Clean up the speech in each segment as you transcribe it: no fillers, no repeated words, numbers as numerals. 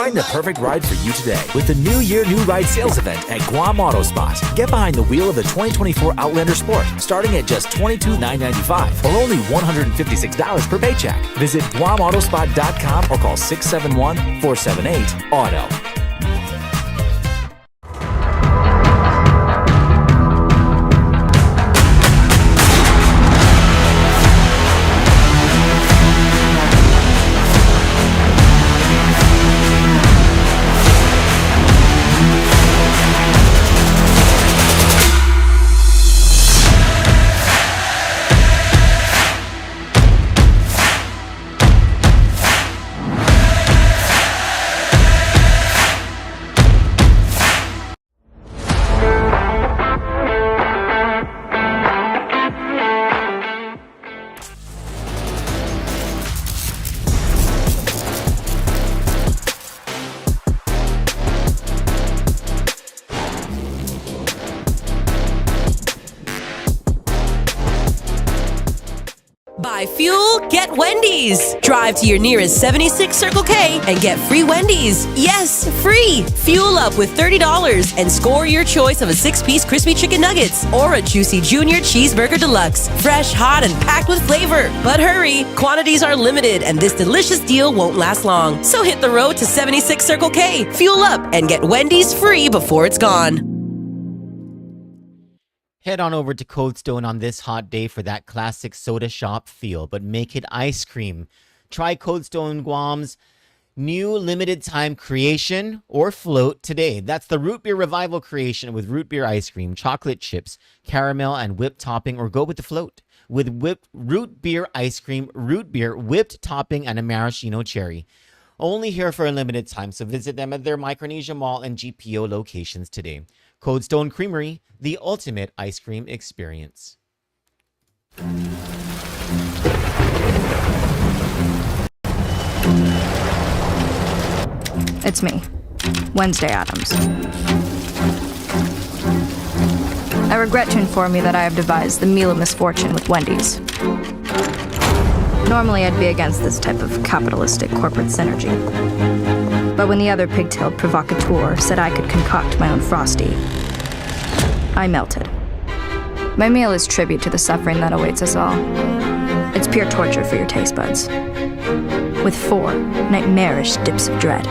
Find the perfect ride for you today with the New Year New Ride sales event at Guam Auto Spot. Get behind the wheel of the 2024 Outlander Sport starting at just $22,995 or only $156 per paycheck. Visit GuamAutospot.com or call 671-478-AUTO. Buy fuel, get Wendy's. Drive to your nearest 76 Circle K and get free Wendy's. Yes, free. Fuel up with $30 and score your choice of a 6-piece crispy chicken nuggets or a juicy junior cheeseburger deluxe. Fresh, hot, and packed with flavor. But hurry, quantities are limited and this delicious deal won't last long. So hit the road to 76 Circle K, fuel up, and get Wendy's free before it's gone. Head on over to Cold Stone on this hot day for that classic soda shop feel, but make it ice cream. Try Cold Stone Guam's new limited time creation or float today. That's the root beer revival creation with root beer ice cream, chocolate chips, caramel, and whipped topping, or go with the float with whipped root beer ice cream, root beer, whipped topping, and a maraschino cherry. Only here for a limited time, so visit them at their Micronesia Mall and GPO locations today. Cold Stone Creamery, the ultimate ice cream experience. It's me, Wednesday Addams. I regret to inform you that I have devised the meal of misfortune with Wendy's. Normally, I'd be against this type of capitalistic corporate synergy. But when the other pigtailed provocateur said I could concoct my own Frosty, I melted. My meal is tribute to the suffering that awaits us all. It's pure torture for your taste buds, with 4 nightmarish dips of dread.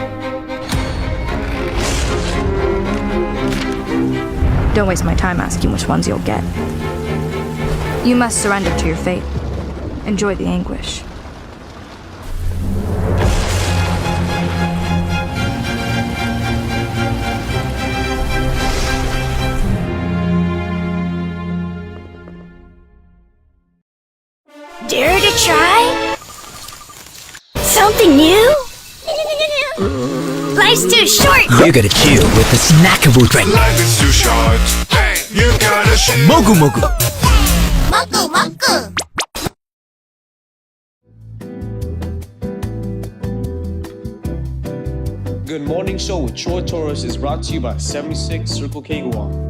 Don't waste my time asking which ones you'll get. You must surrender to your fate. Enjoy the anguish. Dare to try? Something new? Life's too short! You gotta chill with the snackable drink. Life is too short. Hey, you gotta chill. Mogu Mogu. Moku Moku! Good Morning Show with Troy Torres is brought to you by 76 Circle K Guam.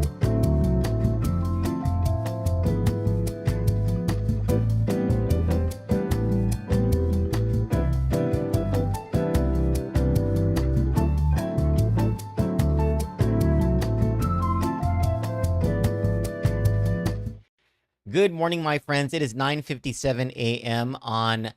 Good morning, my friends. It is 9:57 a.m. on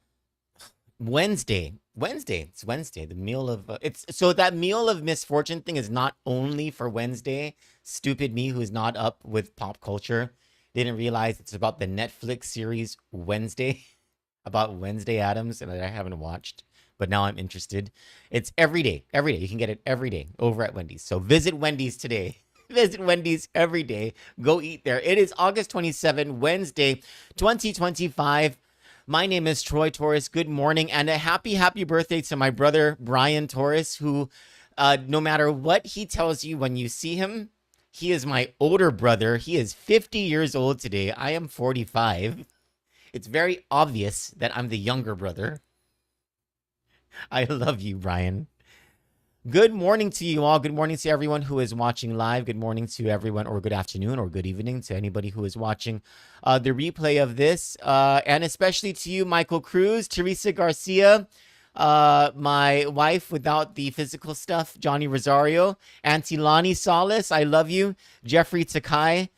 Wednesday. It's Wednesday. The meal of so that meal of misfortune thing is not only for Wednesday. Stupid me, who's not up with pop culture, didn't realize it's about the Netflix series Wednesday, about Wednesday Addams, and that I haven't watched, but now I'm interested. It's every day. You can get it every day over at Wendy's. So visit Wendy's today. Visit Wendy's every day. Go eat there. It is August 27, Wednesday, 2025. My name is Troy Torres. Good morning and a happy birthday to my brother, Brian Torres, who no matter what he tells you when you see him, he is my older brother. He is 50 years old today. I am 45. It's very obvious that I'm the younger brother. I love you, Brian. Good morning to you all. Good morning to everyone who is watching live. Good morning to everyone, or good afternoon, or good evening to anybody who is watching the replay of this. And especially to you, Michael Cruz, Teresa Garcia, My wife without the physical stuff, Johnny Rosario, Auntie Lonnie Solis, I love you, Jeffrey Takai,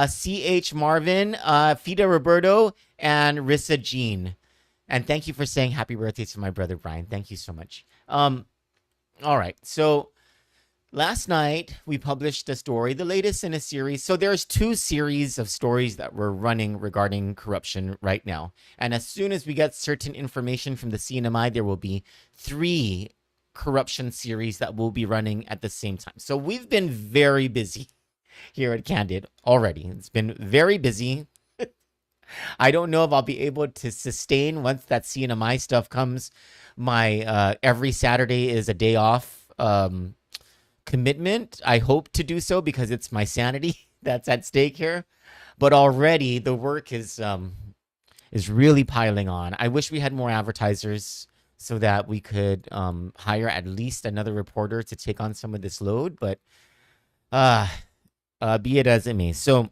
C.H. Marvin, Fida Roberto, and Rissa Jean. And thank you for saying happy birthday to my brother Brian. Thank you so much. All right, so last night we published a story, the latest in a series. So there's 2 series of stories that we're running regarding corruption right now. And as soon as we get certain information from the CNMI, there will be 3 corruption series that will be running at the same time. So we've been very busy here at Kandit already. It's been very busy. I don't know if I'll be able to sustain once that CNMI stuff comes. My every Saturday is a day off commitment. I hope to do so because it's my sanity that's at stake here. But already the work is really piling on. I wish we had more advertisers so that we could hire at least another reporter to take on some of this load. But be it as it may. So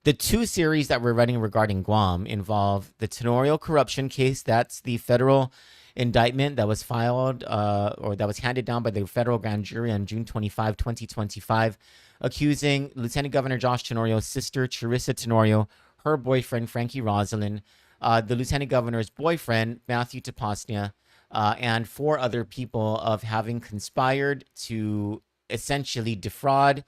the 2 series that we're running regarding Guam involve the Tenorio corruption case. That's the federal indictment that was filed or that was handed down by the federal grand jury on June 25, 2025, accusing Lieutenant Governor Josh Tenorio's sister, Charissa Tenorio, her boyfriend, Frankie Rosalind, the Lieutenant Governor's boyfriend, Matthew Tapasnia, and 4 other people of having conspired to essentially defraud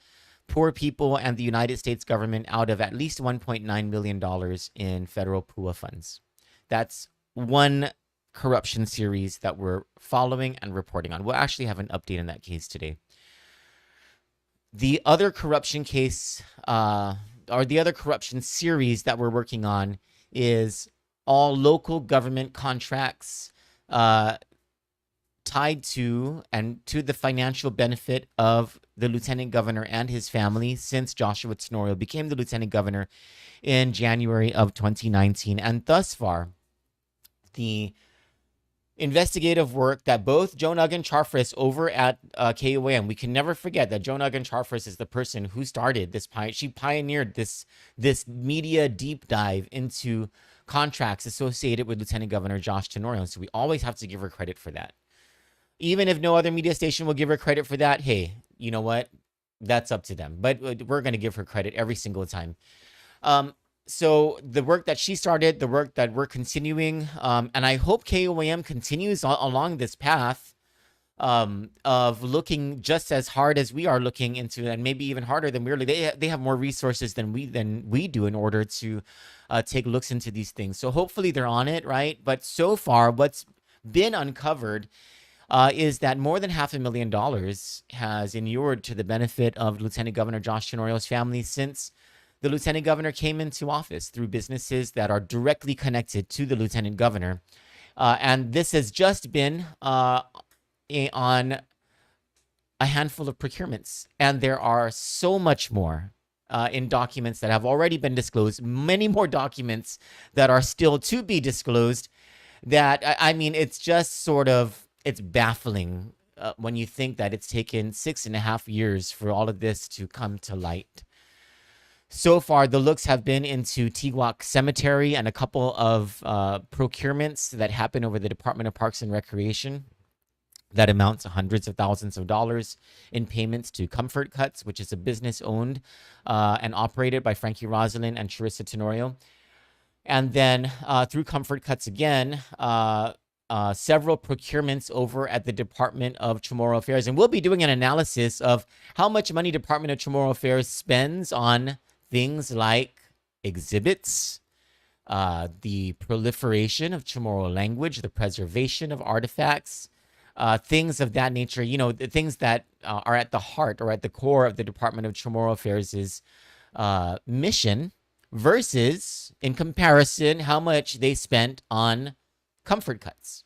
poor people and the United States government out of at least $1.9 million in federal PUA funds. That's one corruption series that we're following and reporting on. We'll actually have an update on that case today. The other corruption case, or the other corruption series that we're working on is all local government contracts tied to and to the financial benefit of the lieutenant governor and his family since Joshua Tenorio became the lieutenant governor in January of 2019. And thus far, the investigative work that both Joan Uggan Charfris over at KOAM, we can never forget that Joan Uggan Charfris is the person who started this. She pioneered this media deep dive into contracts associated with Lieutenant Governor Josh Tenorio. So we always have to give her credit for that. Even if no other media station will give her credit for that, hey, you know what? That's up to them. But we're going to give her credit every single time. So the work that she started, the work that we're continuing, and I hope KOAM continues along this path of looking just as hard as we are looking into, and maybe even harder than we're. They have more resources than we do in order to take looks into these things. So hopefully they're on it, right? But so far, what's been uncovered is that more than $500,000 has inured to the benefit of Lieutenant Governor Josh Tenorio's family since the Lieutenant Governor came into office through businesses that are directly connected to the Lieutenant Governor. And this has just been on a handful of procurements. And there are so much more in documents that have already been disclosed, many more documents that are still to be disclosed, that, I mean, it's just sort of, it's baffling when you think that it's taken 6.5 years for all of this to come to light. So far, the looks have been into Tiguac Cemetery and a couple of procurements that happened over the Department of Parks and Recreation that amount to hundreds of thousands of dollars in payments to Comfort Cuts, which is a business owned and operated by Frankie Rosalind and Charissa Tenorio. And then through Comfort Cuts again, several procurements over at the Department of Chamorro Affairs. And we'll be doing an analysis of how much money Department of Chamorro Affairs spends on things like exhibits, the proliferation of Chamorro language, the preservation of artifacts, things of that nature, you know, the things that are at the heart or at the core of the Department of Chamorro Affairs' mission versus, in comparison, how much they spent on Comfort Cuts,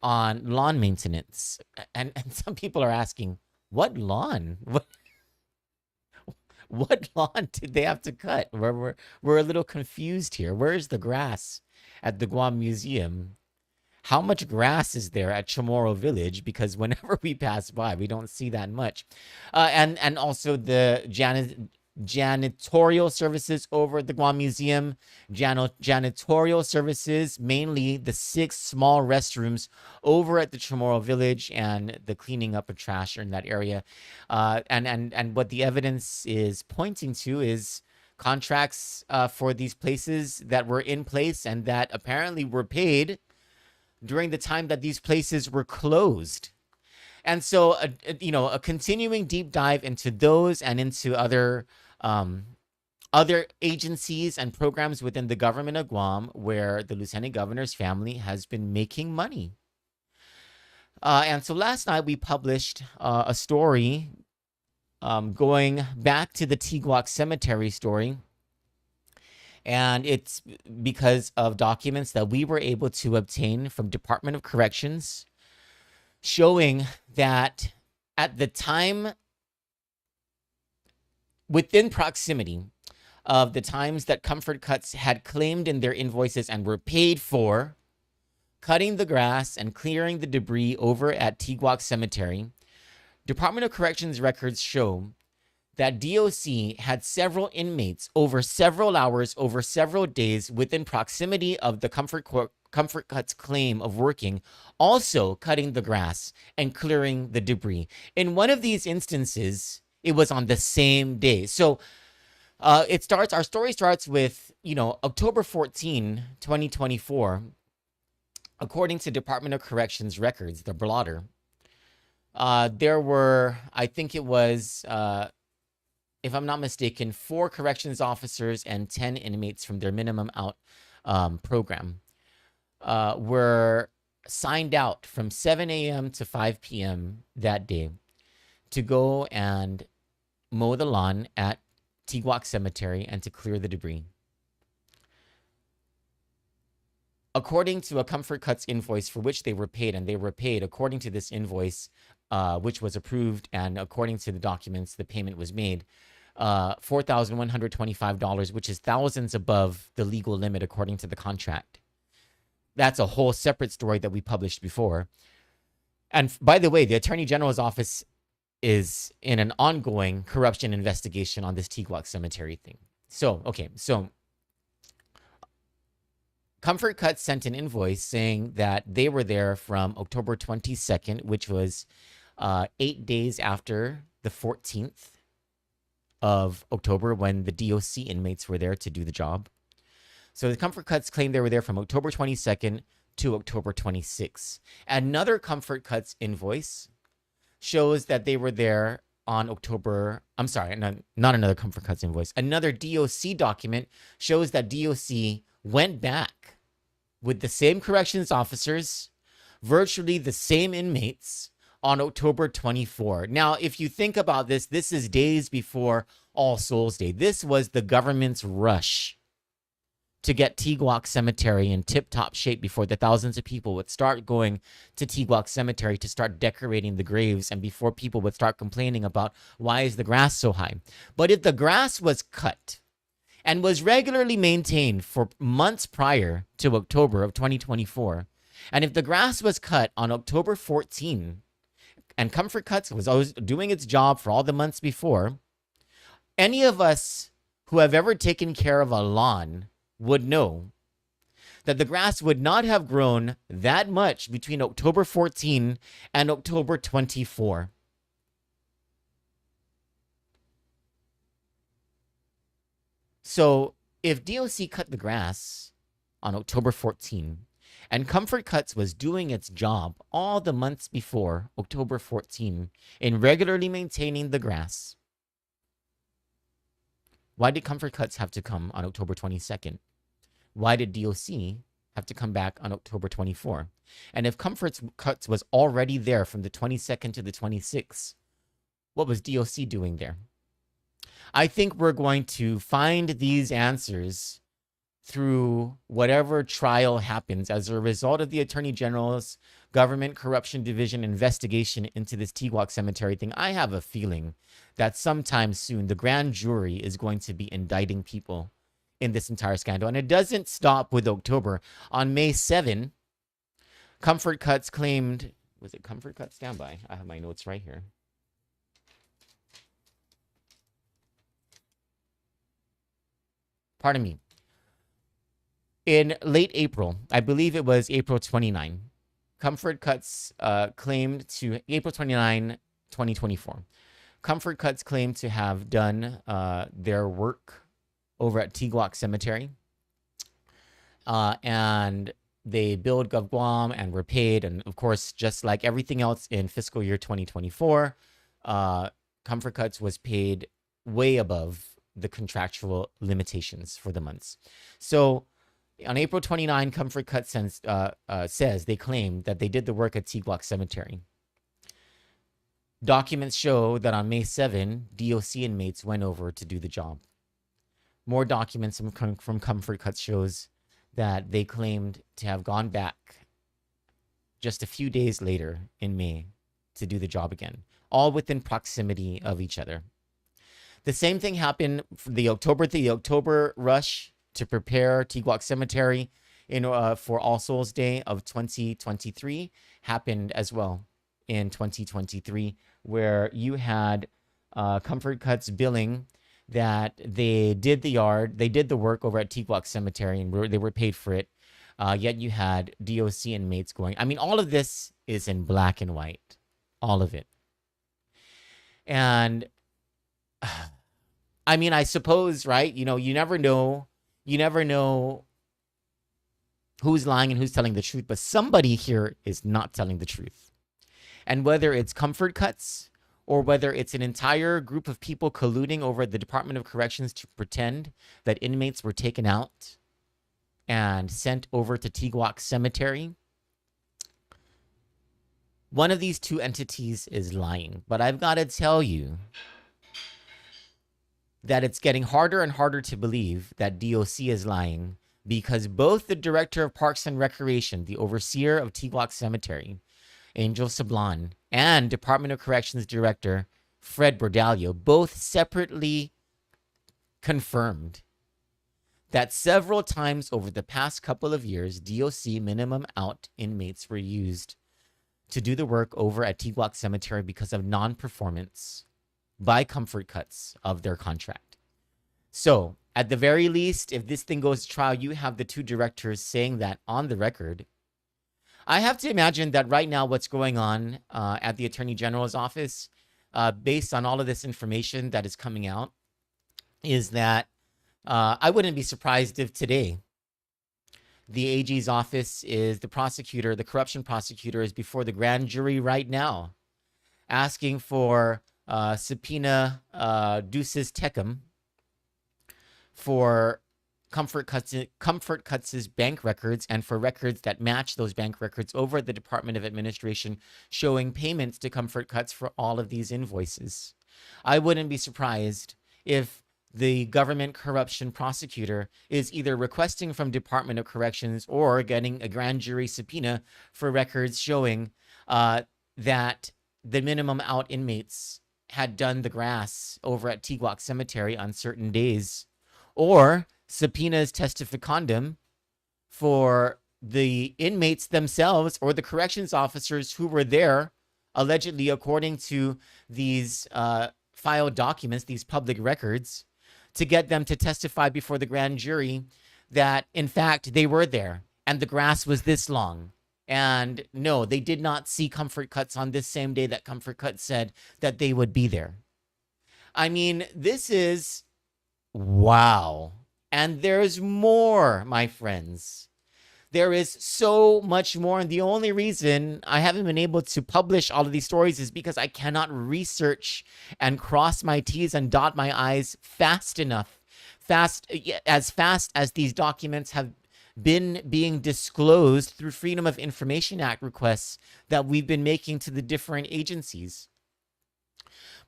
on lawn maintenance. And some people are asking, what lawn? What lawn did they have to cut? We're a little confused here. Where is the grass at the Guam Museum? How much grass is there at Chamorro Village? Because whenever we pass by, we don't see that much. And also the janitorial services over at the Guam Museum, janitorial services, mainly the 6 small restrooms over at the Chamorro Village and the cleaning up of trash in that area. And what the evidence is pointing to is contracts for these places that were in place and that apparently were paid during the time that these places were closed. And so, a continuing deep dive into those and into other agencies and programs within the government of Guam where the Lieutenant Governor's family has been making money. And so last night we published a story going back to the Tiguac Cemetery story. And it's because of documents that we were able to obtain from Department of Corrections showing that at the time, within proximity of the times that Comfort Cuts had claimed in their invoices and were paid for cutting the grass and clearing the debris over at Tiguac Cemetery, Department of Corrections records show that DOC had several inmates over several hours, over several days within proximity of the Comfort Cuts claim of working, also cutting the grass and clearing the debris. In one of these instances, it was on the same day. So our story starts with, October 14, 2024, according to Department of Corrections records, the blotter. There were, I think it was, if I'm not mistaken, 4 corrections officers and 10 inmates from their minimum out program were signed out from 7 a.m. to 5 p.m. that day to go and mow the lawn at Tiguac Cemetery and to clear the debris. According to a Comfort Cuts invoice for which they were paid, and they were paid according to this invoice, which was approved, and according to the documents, the payment was made, $4,125, which is thousands above the legal limit according to the contract. That's a whole separate story that we published before. And by the way, the Attorney General's office is in an ongoing corruption investigation on this Tiguac Cemetery thing. So Comfort Cuts sent an invoice saying that they were there from October 22nd, which was 8 days after the 14th of October when the DOC inmates were there to do the job. So the Comfort Cuts claimed they were there from October 22nd to October 26th. Another Comfort Cuts invoice shows that they were there on October, I'm sorry, not another Comfort Cuts invoice. Another DOC document shows that DOC went back with the same corrections officers, virtually the same inmates, on October 24. Now, if you think about this, this is days before All Souls Day. This was the government's rush to get Tiguac Cemetery in tip-top shape before the thousands of people would start going to Tiguac Cemetery to start decorating the graves, and before people would start complaining about why is the grass so high. But if the grass was cut and was regularly maintained for months prior to October of 2024, and if the grass was cut on October 14, and Comfort Cuts was always doing its job for all the months before, any of us who have ever taken care of a lawn would know that the grass would not have grown that much between October 14 and October 24. So if DOC cut the grass on October 14 and Comfort Cuts was doing its job all the months before October 14 in regularly maintaining the grass, why did Comfort Cuts have to come on October 22nd? Why did DOC have to come back on October 24? And if Comfort Cuts was already there from the 22nd to the 26th, what was DOC doing there? I think we're going to find these answers through whatever trial happens as a result of the Attorney General's Government Corruption Division investigation into this Tiguac Cemetery thing. I have a feeling that sometime soon the grand jury is going to be indicting people in this entire scandal. And it doesn't stop with October. On May 7, Comfort Cuts claimed, was it Comfort Cuts? Stand by. I have my notes right here. pardon me, in late April, I believe it was April 29, Comfort Cuts claimed to, April 29, 2024, Comfort Cuts claimed to have done their work over at Tiguac Cemetery. And they billed Guam and were paid. And of course, just like everything else in fiscal year 2024, Comfort Cuts was paid way above the contractual limitations for the months. So on April 29, Comfort Cuts says they claimed that they did the work at Tiguac Cemetery. Documents show that on May 7, DOC inmates went over to do the job. More documents from Comfort Cuts shows that they claimed to have gone back just a few days later in May to do the job again, all within proximity of each other. The same thing happened for the October rush to prepare Tiguac Cemetery for All Souls Day of 2023 happened as well in 2023, where you had Comfort Cuts billing that they did the work over at Tiguac Cemetery, and they were paid for it. Yet you had DOC inmates going. I mean, all of this is in black and white, all of it. And I mean, I suppose, right? You know, you never know who's lying and who's telling the truth, but somebody here is not telling the truth. And whether it's Comfort Cuts, or whether it's an entire group of people colluding over at the Department of Corrections to pretend that inmates were taken out and sent over to Tiguac Cemetery, one of these two entities is lying. But I've got to tell you that it's getting harder and harder to believe that DOC is lying, because both the Director of Parks and Recreation, the overseer of Tiguac Cemetery, Angel Sablan, and Department of Corrections Director Fred Bordallo both separately confirmed that several times over the past couple of years, DOC minimum out inmates were used to do the work over at Tiguac Cemetery because of non-performance by Comfort Cuts of their contract. So, at the very least, if this thing goes to trial, you have the two directors saying that on the record. I have to imagine that right now what's going on at the Attorney General's office, based on all of this information that is coming out, is that I wouldn't be surprised if today the AG's office is the corruption prosecutor is before the grand jury right now, asking for subpoena duces tecum for Comfort Cuts' bank records and for records that match those bank records over at the Department of Administration, showing payments to Comfort Cuts for all of these invoices. I wouldn't be surprised if the government corruption prosecutor is either requesting from Department of Corrections or getting a grand jury subpoena for records showing that the minimum out inmates had done the grass over at Tiguac Cemetery on certain days, or subpoenas testificandum for the inmates themselves or the corrections officers who were there, allegedly, according to these filed documents, these public records, to get them to testify before the grand jury that, in fact, they were there and the grass was this long. And no, they did not see Comfort Cuts on this same day that Comfort Cuts said that they would be there. I mean, this is wow. And there's more, my friends. There is so much more. And the only reason I haven't been able to publish all of these stories is because I cannot research and cross my T's and dot my I's fast enough. As fast as these documents have been being disclosed through Freedom of Information Act requests that we've been making to the different agencies.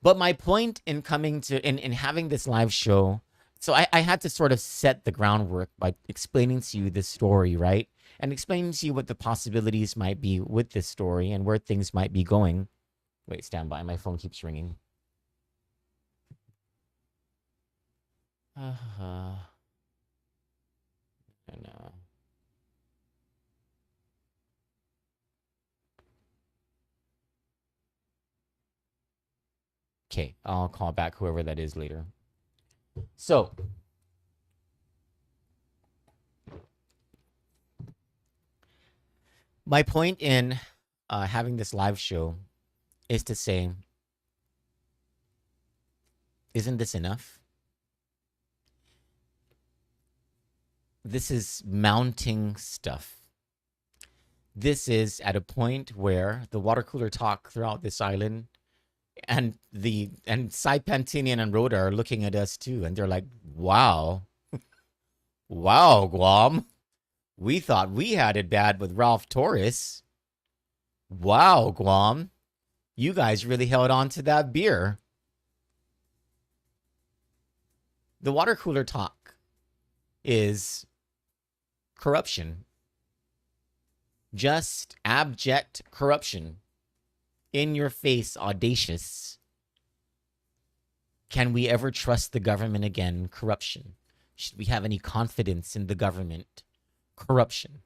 But my point in coming to, in having this live show, so I had to sort of set the groundwork by explaining to you this story, right? And explaining to you what the possibilities might be with this story and where things might be going. Wait, stand by. My phone keeps ringing. No. Okay, I'll call back whoever that is later. So, My point in having this live show is to say, isn't this enough? This is mounting stuff. This is at a point where the water cooler talk throughout this island and Sai Pantinian and Rhoda are looking at us too, and they're like, wow. Wow, Guam. We thought we had it bad with Ralph Torres. Wow, Guam. You guys really held on to that beer. The water cooler talk is corruption. Just abject corruption. In your face, audacious. Can we ever trust the government again? Corruption. Should we have any confidence in the government? Corruption.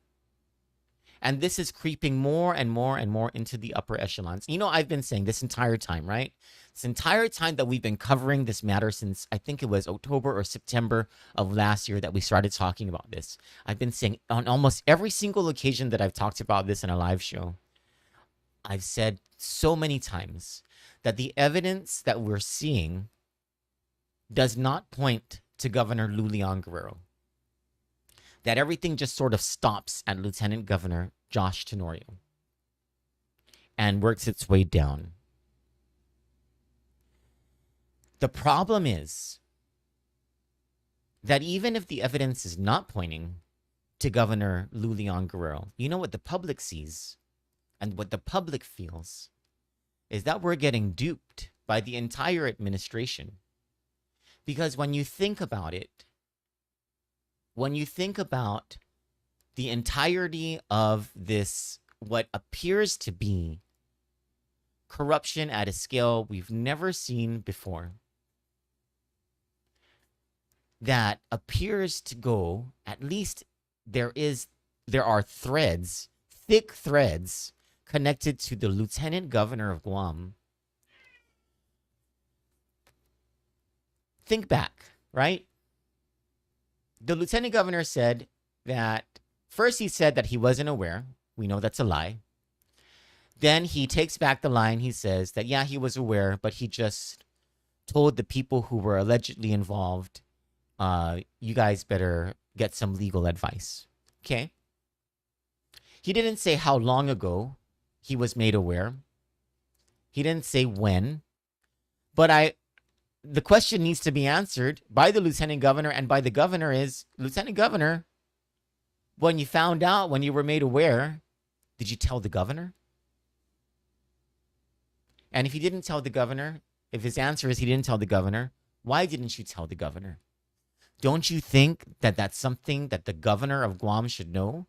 And this is creeping more and more and more into the upper echelons. You know, I've been saying this entire time, right? This entire time that we've been covering this matter since I think it was October or September of last year that we started talking about this. I've been saying on almost every single occasion that I've talked about this in a live show, I've said so many times that the evidence that we're seeing does not point to Governor Lulian Guerrero. That everything just sort of stops at Lieutenant Governor Josh Tenorio and works its way down. The problem is that even if the evidence is not pointing to Governor Lulian Guerrero, you know what the public sees and what the public feels is that we're getting duped by the entire administration. Because when you think about it, when you think about the entirety of this, what appears to be corruption at a scale we've never seen before, that appears to go, at least there are threads, thick threads, connected to the Lieutenant Governor of Guam. Think back, right? The Lieutenant Governor said that, first he said that he wasn't aware. We know that's a lie. Then he takes back the line. He says that, yeah, he was aware, but he just told the people who were allegedly involved, you guys better get some legal advice. Okay? He didn't say how long ago he was made aware. He didn't say when. But the question needs to be answered by the Lieutenant Governor and by the Governor is, Lieutenant Governor, when you found out, when you were made aware, did you tell the Governor? And if he didn't tell the Governor, if his answer is he didn't tell the Governor, why didn't you tell the Governor? Don't you think that that's something that the Governor of Guam should know?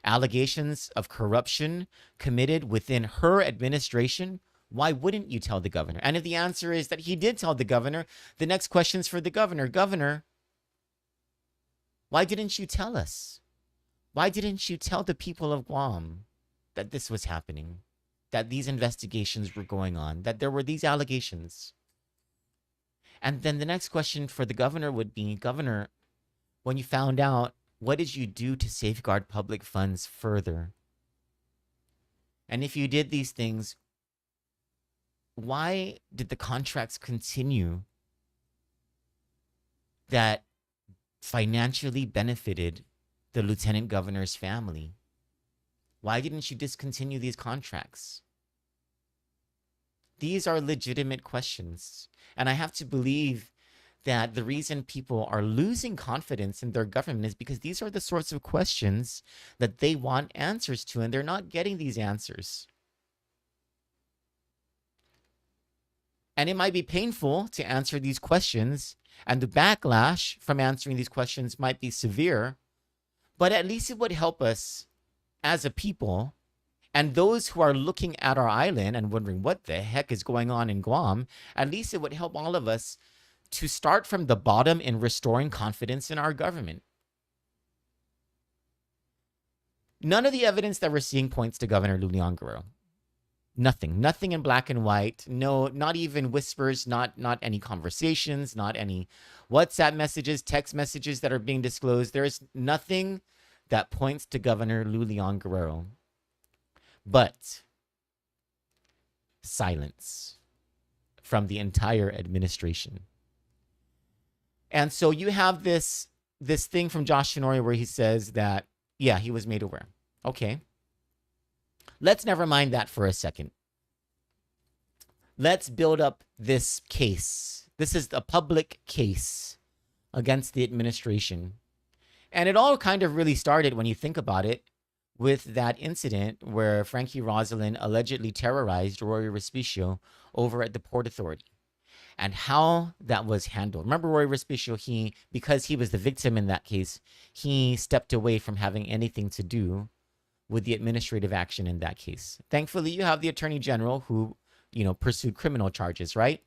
Allegations of corruption committed within her administration? Why wouldn't you tell the Governor? And if the answer is that he did tell the Governor, the next question is for the Governor. Governor, why didn't you tell us? Why didn't you tell the people of Guam that this was happening? That these investigations were going on? That there were these allegations? And then the next question for the Governor would be, Governor, when you found out, what did you do to safeguard public funds further? And if you did these things, why did the contracts continue that financially benefited the Lieutenant Governor's family? Why didn't you discontinue these contracts? These are legitimate questions. And I have to believe that the reason people are losing confidence in their government is because these are the sorts of questions that they want answers to, and they're not getting these answers. And it might be painful to answer these questions, and the backlash from answering these questions might be severe, but at least it would help us as a people, and those who are looking at our island and wondering what the heck is going on in Guam, at least it would help all of us to start from the bottom in restoring confidence in our government. None of the evidence that we're seeing points to Governor Lulian Guerrero. Nothing in black and white. No, not even whispers, not any conversations, not any WhatsApp messages, text messages that are being disclosed. There is nothing that points to Governor Lulian Guerrero. But silence from the entire administration. And so you have this thing from Josh Tenorio where he says that, yeah, he was made aware. Okay. Let's never mind that for a second. Let's build up this case. This is a public case against the administration. And it all kind of really started, when you think about it, with that incident where Frankie Rosalind allegedly terrorized Rory Respicio over at the Port Authority, and how that was handled. Remember Rory Respicio, because he was the victim in that case, he stepped away from having anything to do with the administrative action in that case. Thankfully, you have the Attorney General who, pursued criminal charges, right?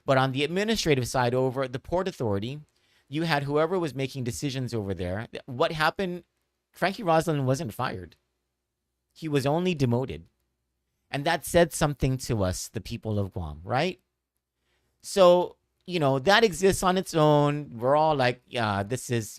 But on the administrative side over at the Port Authority, you had whoever was making decisions over there. What happened? Frankie Rosalind wasn't fired. He was only demoted. And that said something to us, the people of Guam, right? So, that exists on its own. We're all like, yeah, this is,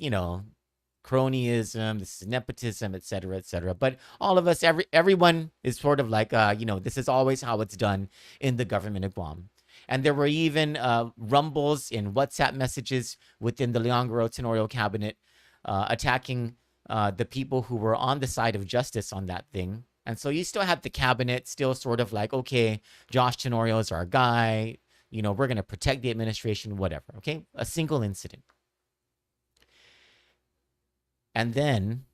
cronyism, this is nepotism, et cetera, et cetera. But all of us, everyone is sort of like, this is always how it's done in the government of Guam. And there were even rumbles in WhatsApp messages within the Leongro Tenorio cabinet attacking the people who were on the side of justice on that thing. And so you still have the cabinet still sort of like, okay, Josh Tenorio is our guy. We're going to protect the administration, whatever. Okay. A single incident. And then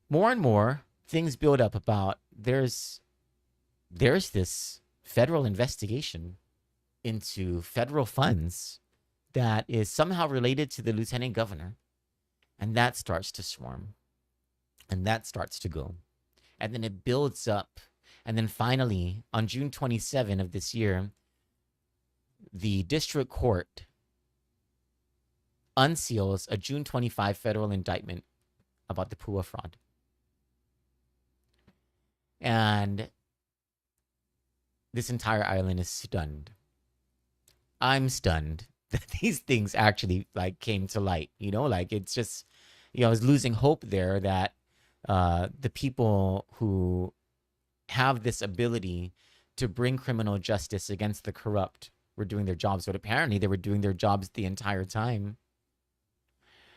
more and more things build up about there's this federal investigation into federal funds that is somehow related to the lieutenant governor. And that starts to swarm. And that starts to go. And then it builds up. And then finally, on June 27 of this year, the district court unseals a June 25 federal indictment about the PUA fraud. And this entire island is stunned. I'm stunned that these things actually came to light, it's just, I was losing hope there that the people who have this ability to bring criminal justice against the corrupt were doing their jobs, but apparently they were doing their jobs the entire time.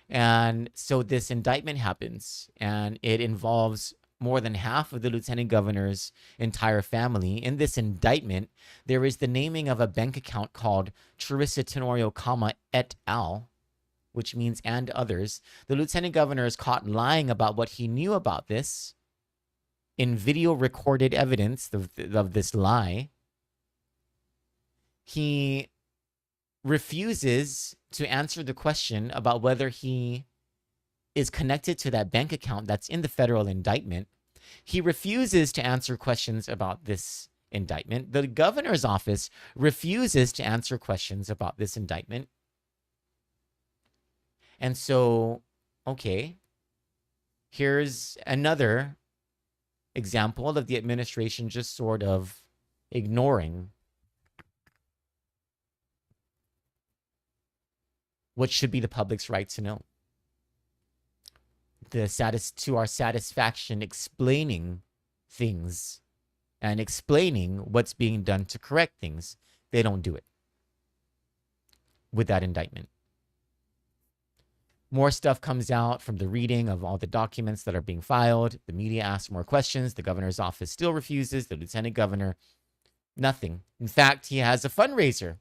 And so this indictment happens, and it involves more than half of the lieutenant governor's entire family. In this indictment, there is the naming of a bank account called Charissa Tenorio, et al., which means and others. The lieutenant governor is caught lying about what he knew about this in video recorded evidence of this lie. He refuses to answer the question about whether he is connected to that bank account that's in the federal indictment. He refuses to answer questions about this indictment. The governor's office refuses to answer questions about this indictment. And so, okay, here's another example of the administration just sort of ignoring what should be the public's right to know. To our satisfaction, explaining things and explaining what's being done to correct things. They don't do it with that indictment. More stuff comes out from the reading of all the documents that are being filed. The media asks more questions. The governor's office still refuses. The lieutenant governor, nothing. In fact, he has a fundraiser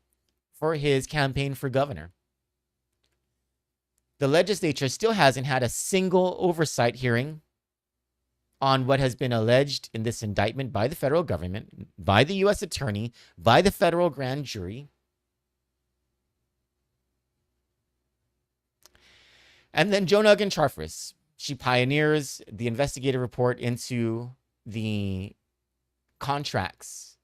for his campaign for governor. The legislature still hasn't had a single oversight hearing on what has been alleged in this indictment by the federal government, by the U.S. attorney, by the federal grand jury. And then Jonah Charfris, she pioneers the investigative report into the contracts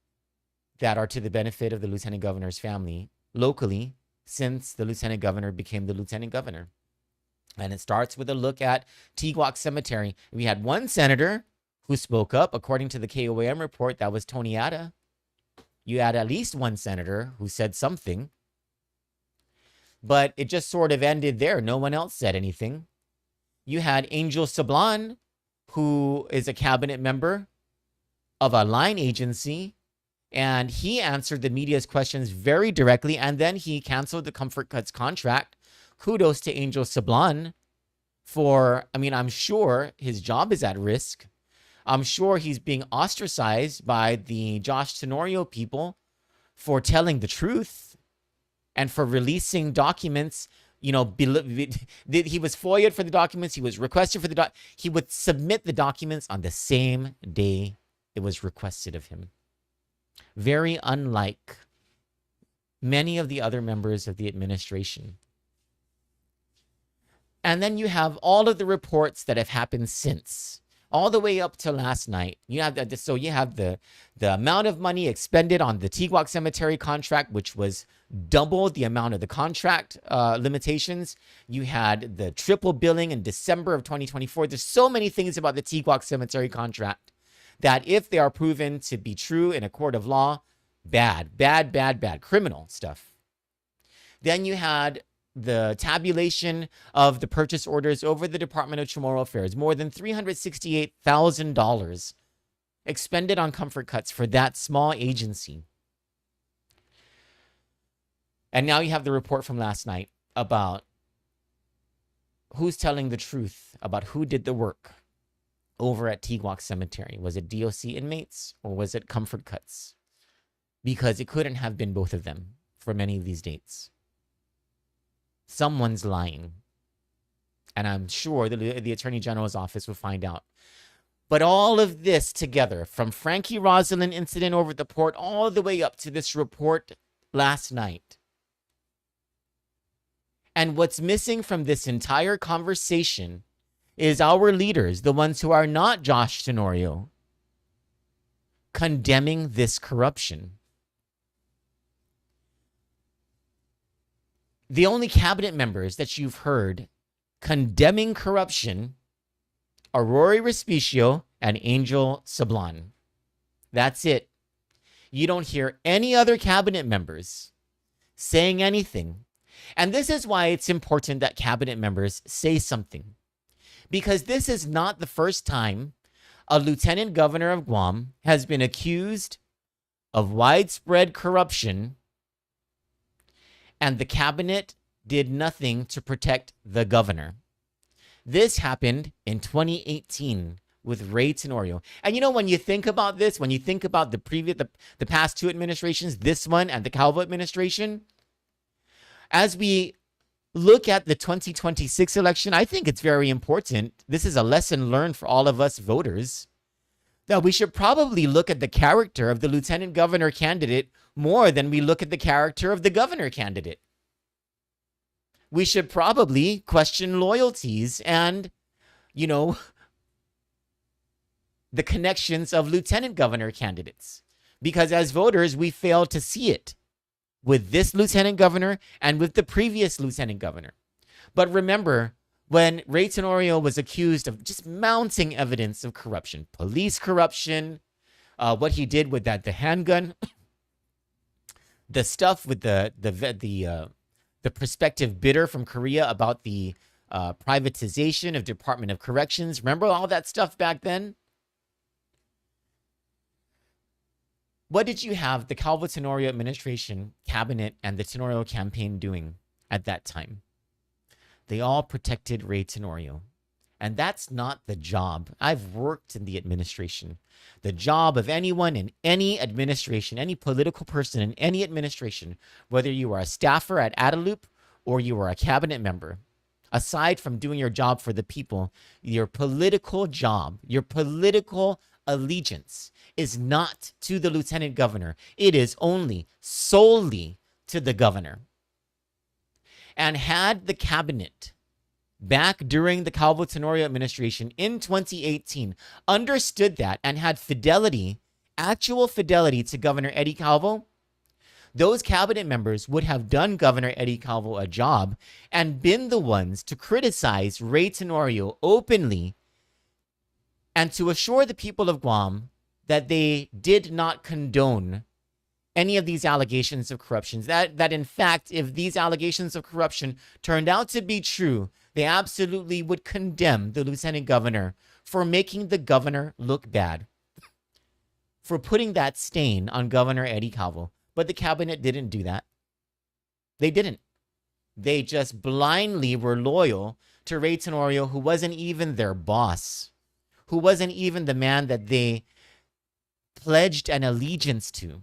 that are to the benefit of the lieutenant governor's family locally since the lieutenant governor became the lieutenant governor. And it starts with a look at Tiguac Cemetery. We had one senator who spoke up. According to the KOAM report, that was Tony Ada. You had at least one senator who said something. But it just sort of ended there. No one else said anything. You had Angel Sablan, who is a cabinet member of a line agency, and he answered the media's questions very directly, and then he canceled the Comfort Cuts contract. Kudos to Angel Sablan for, I mean, I'm sure his job is at risk. I'm sure he's being ostracized by the Josh Tenorio people for telling the truth and for releasing documents. You know, he was FOIA'd for the documents. He was requested for the he would submit the documents on the same day it was requested of him. Very unlike many of the other members of the administration. And then you have all of the reports that have happened since, all the way up to last night. You have that. So you have the amount of money expended on the Tigwak Cemetery contract, which was double the amount of the contract limitations. You had the triple billing in December of 2024. There's so many things about the Tigwak Cemetery contract that if they are proven to be true in a court of law, bad, criminal stuff. Then you had the tabulation of the purchase orders over the Department of Chamorro Affairs, more than $368,000 expended on Comfort Cuts for that small agency. And now you have the report from last night about who's telling the truth about who did the work over at Tigwak Cemetery. Was it DOC inmates or was it Comfort Cuts? Because it couldn't have been both of them for many of these dates. Someone's lying. And I'm sure the Attorney General's office will find out. But all of this together, from Frankie Rosalind incident over at the port, all the way up to this report last night. And what's missing from this entire conversation is our leaders, the ones who are not Josh Tenorio, condemning this corruption. The only cabinet members that you've heard condemning corruption are Rory Respicio and Angel Sablan. That's it. You don't hear any other cabinet members saying anything. And this is why it's important that cabinet members say something. Because this is not the first time a lieutenant governor of Guam has been accused of widespread corruption and the cabinet did nothing to protect the governor. This happened in 2018 with Ray Tenorio. And you know, when you think about this, when you think about the past two administrations, this one and the Calvo administration, as we look at the 2026 election, I think it's very important. This is a lesson learned for all of us voters, that we should probably look at the character of the lieutenant governor candidate more than we look at the character of the governor candidate. We should probably question loyalties and, you know, the connections of lieutenant governor candidates. Because as voters, we fail to see it with this lieutenant governor and with the previous lieutenant governor. But remember, when Ray Tenorio was accused of just mounting evidence of corruption, police corruption, what he did with the handgun, the stuff with the prospective bidder from Korea about the privatization of Department of Corrections. Remember all that stuff back then? What did you have the Calvo Tenorio administration, cabinet, and the Tenorio campaign doing at that time? They all protected Ray Tenorio. And that's not the job. I've worked in the administration. The job of anyone in any administration, any political person in any administration, whether you are a staffer at Adaloop or you are a cabinet member, aside from doing your job for the people, your political job, your political allegiance is not to the lieutenant governor. It is only solely to the governor. And had the cabinet back during the Calvo Tenorio administration in 2018 understood that and had fidelity, actual fidelity to Governor Eddie Calvo, those cabinet members would have done Governor Eddie Calvo a job and been the ones to criticize Ray Tenorio openly and to assure the people of Guam that they did not condone any of these allegations of corruption. That in fact, if these allegations of corruption turned out to be true, They absolutely would condemn the lieutenant governor for making the governor look bad, for putting that stain on Governor Eddie Calvo. But the cabinet didn't do that. They didn't. They just blindly were loyal to Ray Tenorio, who wasn't even their boss, who wasn't even the man that they pledged an allegiance to.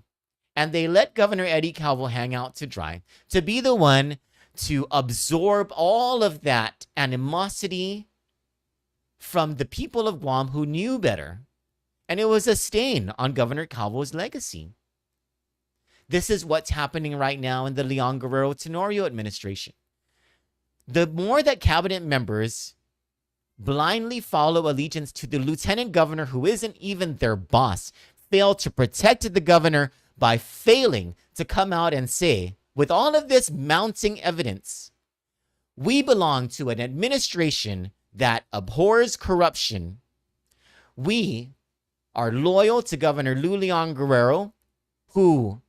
And they let Governor Eddie Calvo hang out to dry, to be the one to absorb all of that animosity from the people of Guam who knew better. And it was a stain on Governor Calvo's legacy. This is what's happening right now in the Leon Guerrero Tenorio administration. The more that cabinet members blindly follow allegiance to the lieutenant governor who isn't even their boss, fail to protect the governor by failing to come out and say, with all of this mounting evidence, we belong to an administration that abhors corruption. We are loyal to Governor Leon Guerrero, who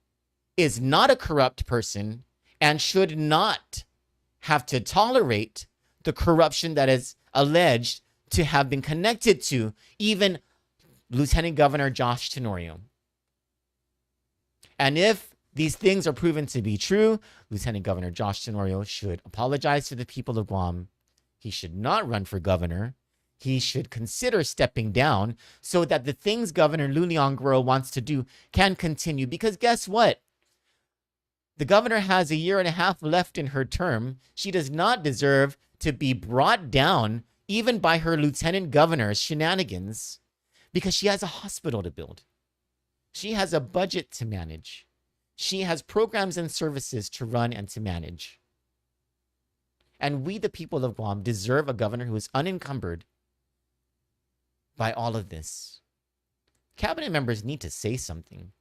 is not a corrupt person and should not have to tolerate the corruption that is alleged to have been connected to even Lieutenant Governor Josh Tenorio. And if these things are proven to be true, Lieutenant Governor Josh Tenorio should apologize to the people of Guam. He should not run for governor. He should consider stepping down so that the things Governor Leon Guerrero wants to do can continue. Because guess what? The governor has a year and a half left in her term. She does not deserve to be brought down even by her lieutenant governor's shenanigans because she has a hospital to build. She has a budget to manage. She has programs and services to run and to manage. And we, the people of Guam, deserve a governor who is unencumbered by all of this. Cabinet members need to say something.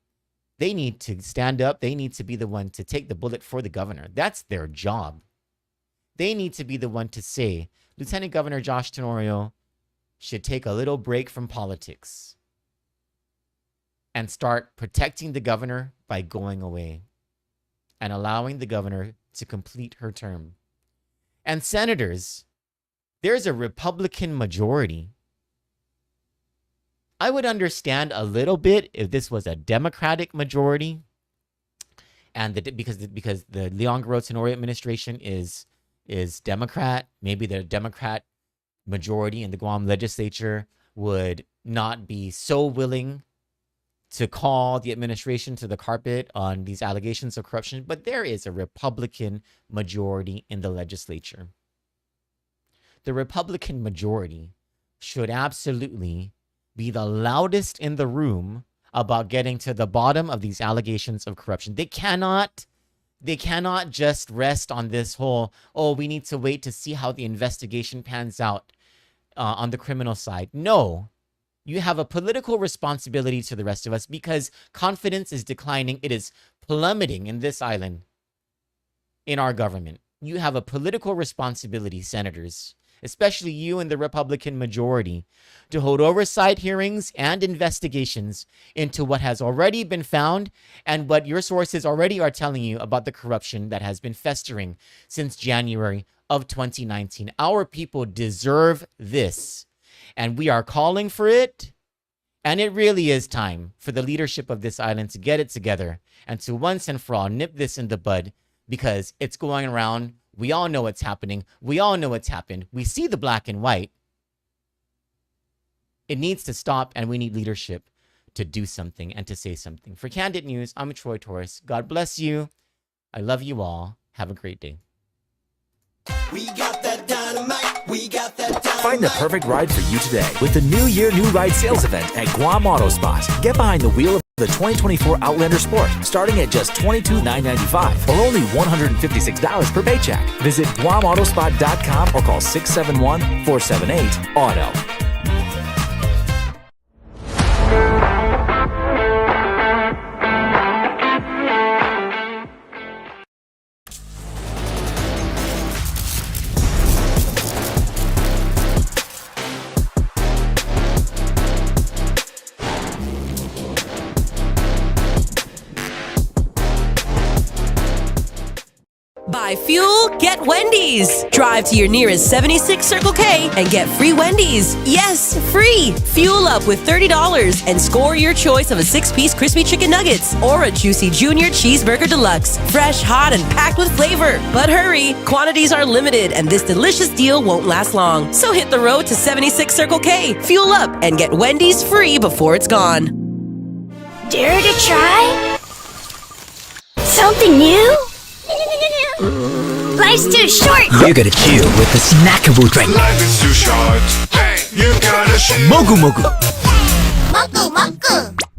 They need to stand up. They need to be the one to take the bullet for the governor. That's their job. They need to be the one to say, Lieutenant Governor Josh Tenorio should take a little break from politics and start protecting the governor by going away and allowing the governor to complete her term. And senators, there's a Republican majority. I would understand a little bit if this was a Democratic majority, and because the Leon Guerrero Tenorio administration is Democrat. Maybe the Democrat majority in the Guam legislature would not be so willing to call the administration to the carpet on these allegations of corruption. But there is a Republican majority in the legislature. The Republican majority should absolutely be the loudest in the room about getting to the bottom of these allegations of corruption. They cannot just rest on this whole, we need to wait to see how the investigation pans out on the criminal side. No, you have a political responsibility to the rest of us because confidence is declining. It is plummeting in this island, in our government. You have a political responsibility, senators, especially you in the Republican majority, to hold oversight hearings and investigations into what has already been found and what your sources already are telling you about the corruption that has been festering since January of 2019. Our people deserve this, and we are calling for it. And it really is time for the leadership of this island to get it together and to once and for all nip this in the bud, because it's going around. We all know what's happening. We all know what's happened. We see the black and white. It needs to stop, and we need leadership to do something and to say something. For Kandit News, I'm Troy Torres. God bless you. I love you all. Have a great day. We got that dynamite. We got that dynamite. Find the perfect ride for you today with the New Year New Ride sales event at Guam Auto Spot. Get behind the wheel of the 2024 Outlander Sport, starting at just $22,995 or only $156 per paycheck. Visit GuamAutospot.com or call 671-478-AUTO. Buy fuel, Get Wendy's. Drive to your nearest 76 Circle K and get free Wendy's. Yes, free. Fuel up with $30 and score your choice of a 6-piece crispy chicken nuggets or a juicy junior cheeseburger deluxe. Fresh, hot, and packed with flavor. But hurry, quantities are limited and this delicious deal won't last long. So hit the road to 76 Circle K, fuel up, and get Wendy's free before it's gone. Dare to try? Something new? Life's too short! You gotta chill with the snackable drink. Life is too short. Hey, you gotta share. Mogu Mogu. Moku Moku!